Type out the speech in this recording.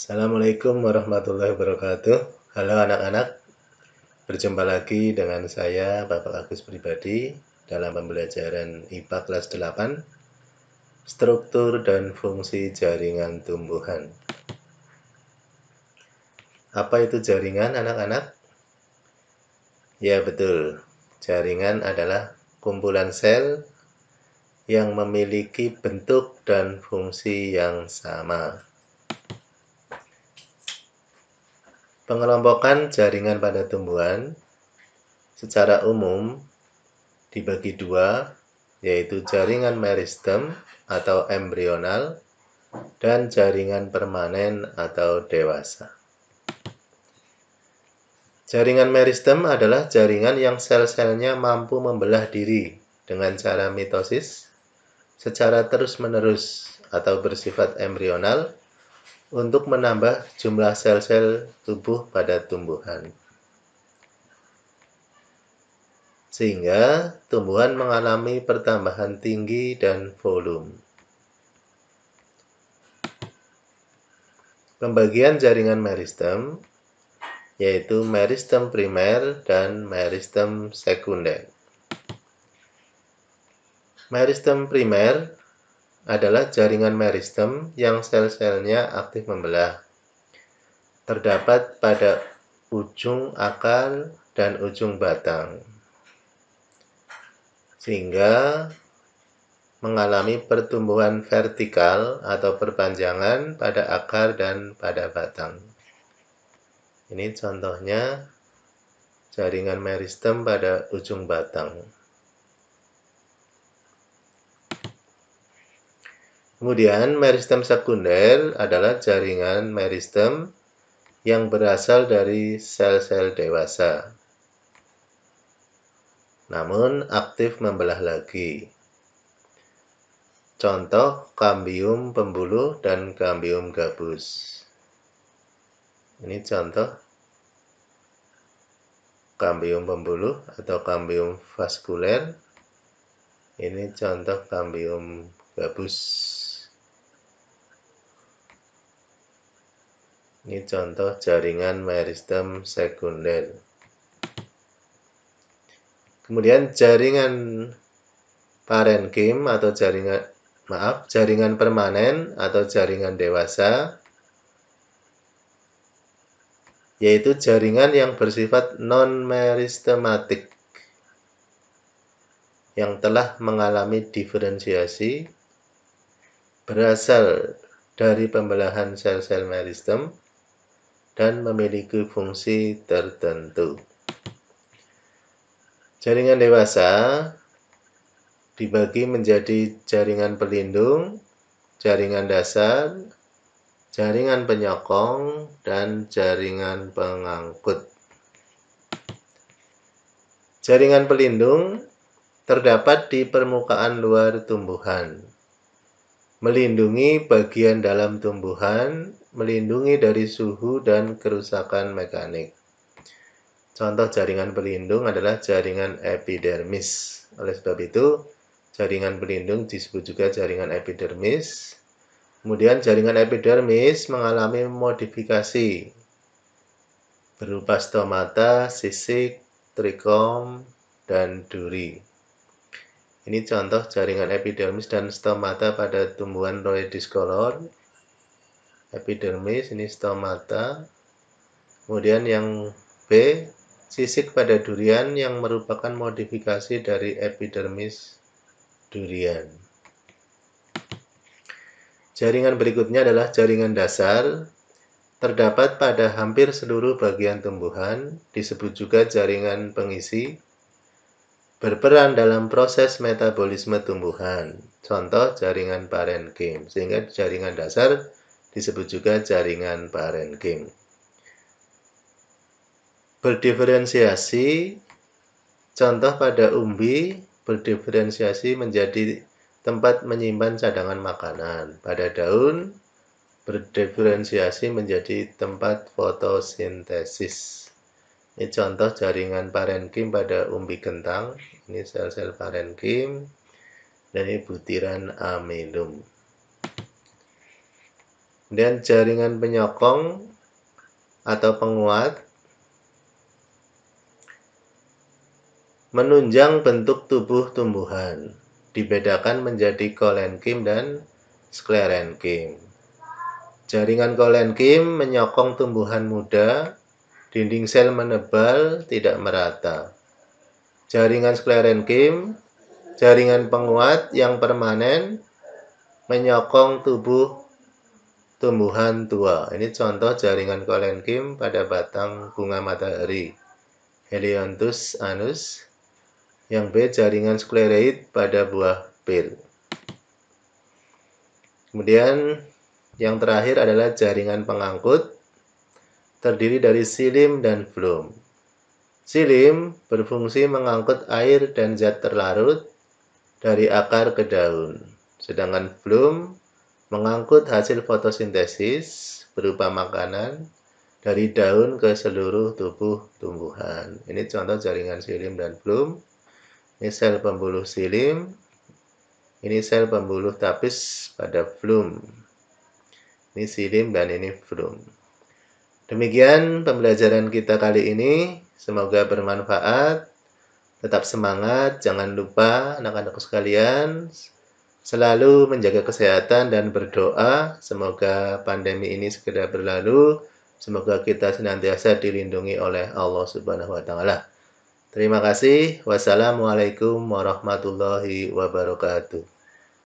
Assalamualaikum warahmatullahi wabarakatuh. Halo anak-anak, berjumpa lagi dengan saya Bapak Agus Pribadi dalam pembelajaran IPA kelas 8, struktur dan fungsi jaringan tumbuhan. Apa itu jaringan anak-anak? Ya betul, jaringan adalah kumpulan sel yang memiliki bentuk dan fungsi yang sama. Pengelompokan jaringan pada tumbuhan secara umum dibagi dua, yaitu jaringan meristem atau embrional dan jaringan permanen atau dewasa. Jaringan meristem adalah jaringan yang sel-selnya mampu membelah diri dengan cara mitosis secara terus-menerus atau bersifat embrional untuk menambah jumlah sel-sel tubuh pada tumbuhan, sehingga tumbuhan mengalami pertambahan tinggi dan volume. Pembagian jaringan meristem yaitu meristem primer dan meristem sekunder. Meristem primer adalah jaringan meristem yang sel-selnya aktif membelah. Terdapat pada ujung akar dan ujung batang, sehingga mengalami pertumbuhan vertikal atau perpanjangan pada akar dan pada batang. Ini contohnya jaringan meristem pada ujung batang. Kemudian meristem sekunder adalah jaringan meristem yang berasal dari sel-sel dewasa, namun aktif membelah lagi. Contoh kambium pembuluh dan kambium gabus. Ini contoh kambium pembuluh atau kambium vaskuler. Ini contoh kambium gabus. Ini contoh jaringan meristem sekunder. Kemudian jaringan parenkim atau jaringan permanen atau jaringan dewasa, yaitu jaringan yang bersifat non-meristematik yang telah mengalami diferensiasi berasal dari pembelahan sel-sel meristem dan memiliki fungsi tertentu. Jaringan dewasa dibagi menjadi jaringan pelindung, jaringan dasar, jaringan penyokong, dan jaringan pengangkut. Jaringan pelindung terdapat di permukaan luar tumbuhan, melindungi bagian dalam tumbuhan, melindungi dari suhu dan kerusakan mekanik. Contoh jaringan pelindung adalah jaringan epidermis. Oleh sebab itu, jaringan pelindung disebut juga jaringan epidermis. Kemudian jaringan epidermis mengalami modifikasi berupa stomata, sisik, trikom, dan duri. Ini contoh jaringan epidermis dan stomata pada tumbuhan Rhoediscolor. Epidermis, ini stomata. Kemudian yang B, sisik pada durian yang merupakan modifikasi dari epidermis durian. Jaringan berikutnya adalah jaringan dasar. Terdapat pada hampir seluruh bagian tumbuhan, disebut juga jaringan pengisi, berperan dalam proses metabolisme tumbuhan. Contoh jaringan parenkim, sehingga jaringan dasar disebut juga jaringan parenkim. Berdiferensiasi, contoh pada umbi berdiferensiasi menjadi tempat menyimpan cadangan makanan. Pada daun berdiferensiasi menjadi tempat fotosintesis. Ini contoh jaringan parenkim pada umbi kentang. Ini sel-sel parenkim dan ini butiran amilum. Kemudian jaringan penyokong atau penguat menunjang bentuk tubuh tumbuhan. Dibedakan menjadi kolenkim dan sklerenkim. Jaringan kolenkim menyokong tumbuhan muda, dinding sel menebal, tidak merata. Jaringan sklerenkim, jaringan penguat yang permanen, menyokong tubuh tumbuhan tua. Ini contoh jaringan kolenkim pada batang bunga matahari, Helianthus anus. Yang B, jaringan sklereid pada buah pil. Kemudian yang terakhir adalah jaringan pengangkut, terdiri dari silim dan flum. Silim berfungsi mengangkut air dan zat terlarut dari akar ke daun, sedangkan flum mengangkut hasil fotosintesis berupa makanan dari daun ke seluruh tubuh tumbuhan. Ini contoh jaringan silim dan flum. Ini sel pembuluh silim, ini sel pembuluh tapis pada flum. Ini silim dan ini flum. Demikian pembelajaran kita kali ini. Semoga bermanfaat. Tetap semangat, jangan lupa anak-anak sekalian selalu menjaga kesehatan dan berdoa. Semoga pandemi ini segera berlalu. Semoga kita senantiasa dilindungi oleh Allah Subhanahu wa Ta'ala. Terima kasih. Wassalamualaikum warahmatullahi wabarakatuh.